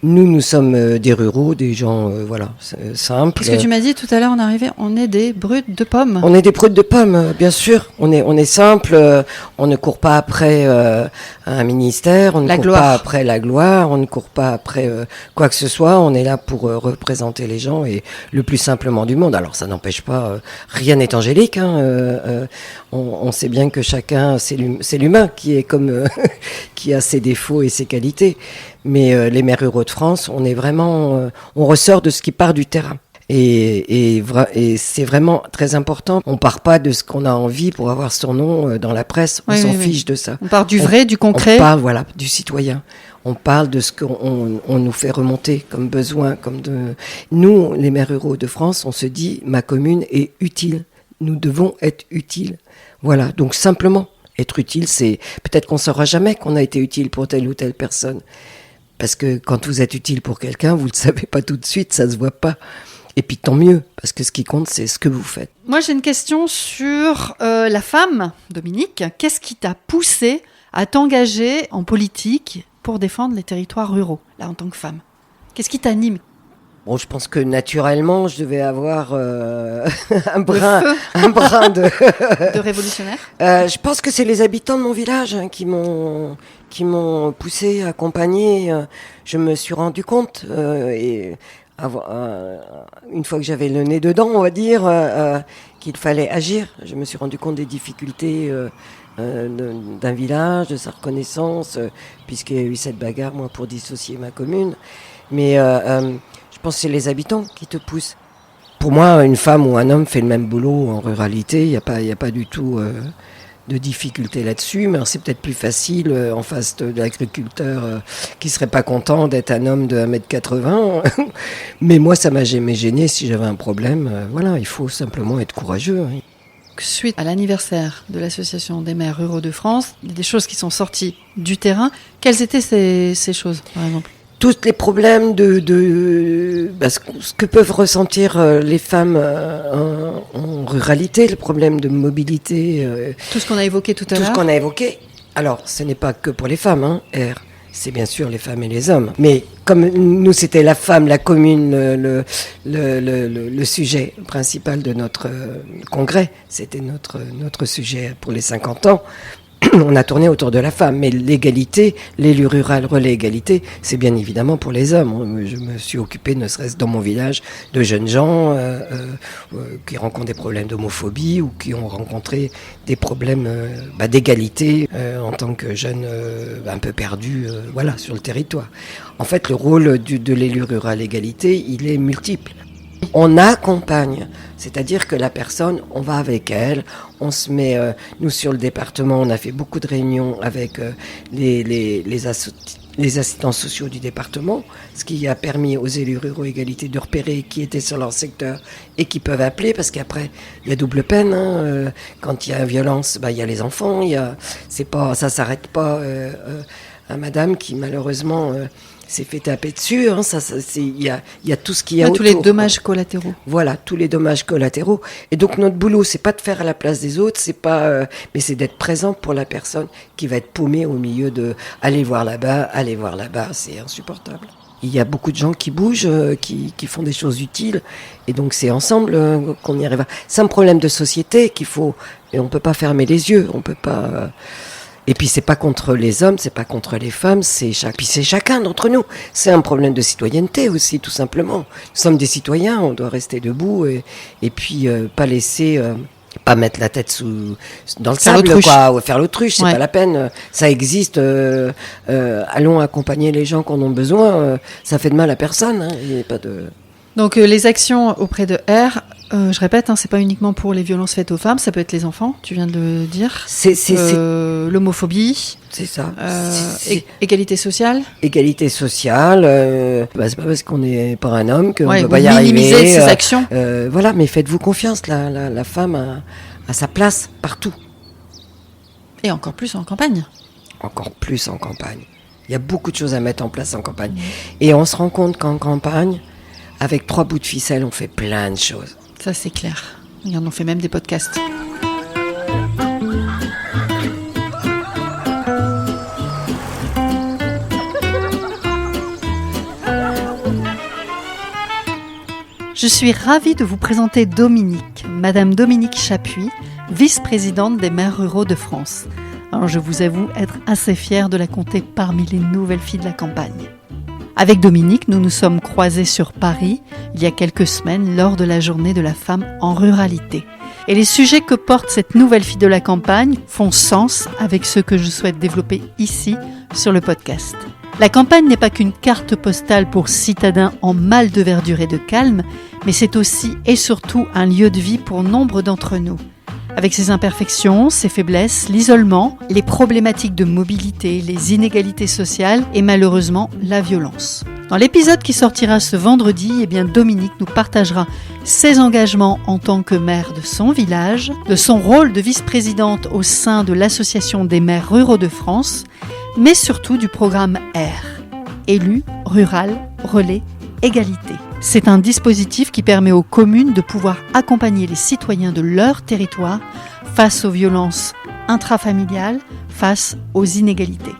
Nous sommes des ruraux, des gens simples. Qu'est-ce que tu m'as dit tout à l'heure en arrivant? On est des brutes de pommes. On est des brutes de pommes, bien sûr. On est simple. On ne court pas après un ministère. On ne court pas après la gloire. On ne court pas après quoi que ce soit. On est là pour représenter les gens et le plus simplement du monde. Alors ça n'empêche pas, rien n'est angélique. On sait bien que chacun, c'est l'humain qui est comme qui a ses défauts et ses qualités. Mais les maires ruraux de France, on est vraiment, on ressort de ce qui part du terrain. Et c'est vraiment très important. On part pas de ce qu'on a envie pour avoir son nom dans la presse. On s'en fiche de ça. On part du vrai, du concret. On parle, du citoyen. On parle de ce qu'on nous fait remonter comme besoin, Nous, les maires ruraux de France, on se dit, ma commune est utile. Nous devons être utiles. Voilà. Donc simplement, être utile, c'est peut-être qu'on saura jamais qu'on a été utile pour telle ou telle personne. Parce que quand vous êtes utile pour quelqu'un, vous ne le savez pas tout de suite, ça ne se voit pas. Et puis tant mieux, parce que ce qui compte, c'est ce que vous faites. Moi, j'ai une question sur la femme, Dominique. Qu'est-ce qui t'a poussé à t'engager en politique pour défendre les territoires ruraux, là, en tant que femme? Qu'est-ce qui t'anime? Bon, je pense que naturellement, je devais avoir un brin de révolutionnaire. Je pense que c'est les habitants de mon village qui m'ont poussé, accompagné. Je me suis rendu compte une fois que j'avais le nez dedans, on va dire, qu'il fallait agir. Je me suis rendu compte des difficultés d'un village, de sa reconnaissance, puisqu'il y a eu cette bagarre, moi, pour dissocier ma commune. Mais je pense que c'est les habitants qui te poussent. Pour moi, une femme ou un homme fait le même boulot en ruralité. Il n'y a pas du tout de difficulté là-dessus. Mais c'est peut-être plus facile en face de l'agriculteur qui ne serait pas content d'être un homme de 1m80. Mais moi, ça m'a jamais gêné si j'avais un problème. Il faut simplement être courageux. Suite à l'anniversaire de l'Association des maires ruraux de France, il y a des choses qui sont sorties du terrain. Quelles étaient ces choses, par exemple ? Tous les problèmes ce que peuvent ressentir les femmes en ruralité, le problème de mobilité. Tout ce qu'on a évoqué tout à l'heure. Tout ce qu'on a évoqué. Alors, ce n'est pas que pour les femmes, c'est bien sûr les femmes et les hommes. Mais comme nous, c'était la femme, la commune, le sujet principal de notre congrès, c'était notre sujet pour les 50 ans. On a tourné autour de la femme, mais l'égalité, l'élu rural relais égalité, c'est bien évidemment pour les hommes. Je me suis occupé, ne serait-ce dans mon village, de jeunes gens qui rencontrent des problèmes d'homophobie ou qui ont rencontré des problèmes d'égalité en tant que jeunes un peu perdus sur le territoire. En fait, le rôle de l'élu rural égalité, il est multiple. On accompagne, c'est-à-dire que la personne, on va avec elle, on se met, nous sur le département, on a fait beaucoup de réunions avec les assistants sociaux du département, ce qui a permis aux élus ruraux égalité de repérer qui était sur leur secteur et qui peuvent appeler, parce qu'après, il y a double peine, quand il y a violence, il y a les enfants, ça s'arrête pas à madame qui malheureusement... s'est fait taper dessus, il y a tout ce qu'il y a autour. Tous les dommages collatéraux. Voilà, tous les dommages collatéraux. Et donc notre boulot, c'est pas de faire à la place des autres, mais c'est d'être présent pour la personne qui va être paumée au milieu de aller voir là-bas, c'est insupportable. Il y a beaucoup de gens qui bougent, qui font des choses utiles, et donc c'est ensemble qu'on y arrive. C'est un problème de société et on peut pas fermer les yeux, on peut pas. Et puis c'est pas contre les hommes, c'est pas contre les femmes, puis c'est chacun d'entre nous. C'est un problème de citoyenneté aussi, tout simplement. Nous sommes des citoyens, on doit rester debout et puis pas laisser, pas mettre la tête dans le sable, ou faire l'autruche, c'est pas la peine. Ça existe. Allons accompagner les gens qui en ont besoin. Ça fait de mal à personne. Il n'y a pas de. Donc les actions auprès de R, je répète, c'est pas uniquement pour les violences faites aux femmes, ça peut être les enfants, tu viens de le dire. C'est l'homophobie. C'est ça. Égalité sociale. Égalité sociale. C'est pas parce qu'on n'est pas un homme qu'on ne peut pas y arriver. Minimiser ses actions. Mais faites-vous confiance, la femme a sa place partout. Et encore plus en campagne. Encore plus en campagne. Il y a beaucoup de choses à mettre en place en campagne. Et on se rend compte qu'en campagne, avec 3 bouts de ficelle, on fait plein de choses. Ça, c'est clair. Regarde, on fait même des podcasts. Je suis ravie de vous présenter Dominique, Madame Dominique Chapuis, vice-présidente des maires ruraux de France. Alors je vous avoue être assez fière de la compter parmi les nouvelles filles de la campagne. Avec Dominique, nous nous sommes croisés sur Paris il y a quelques semaines lors de la journée de la femme en ruralité. Et les sujets que porte cette nouvelle fille de la campagne font sens avec ceux que je souhaite développer ici sur le podcast. La campagne n'est pas qu'une carte postale pour citadins en mal de verdure et de calme, mais c'est aussi et surtout un lieu de vie pour nombre d'entre nous. Avec ses imperfections, ses faiblesses, l'isolement, les problématiques de mobilité, les inégalités sociales et malheureusement la violence. Dans l'épisode qui sortira ce vendredi, Dominique nous partagera ses engagements en tant que maire de son village, de son rôle de vice-présidente au sein de l'Association des maires ruraux de France, mais surtout du programme R, Élu, Rural, Relais, Égalité. C'est un dispositif qui permet aux communes de pouvoir accompagner les citoyens de leur territoire face aux violences intrafamiliales, face aux inégalités.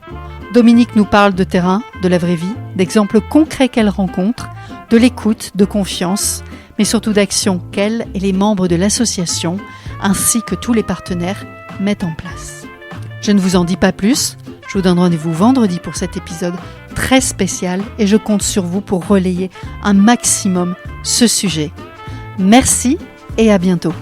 Dominique nous parle de terrain, de la vraie vie, d'exemples concrets qu'elle rencontre, de l'écoute, de confiance, mais surtout d'actions qu'elle et les membres de l'association, ainsi que tous les partenaires, mettent en place. Je ne vous en dis pas plus. Je vous donne rendez-vous vendredi pour cet épisode très spécial et je compte sur vous pour relayer un maximum ce sujet. Merci et à bientôt.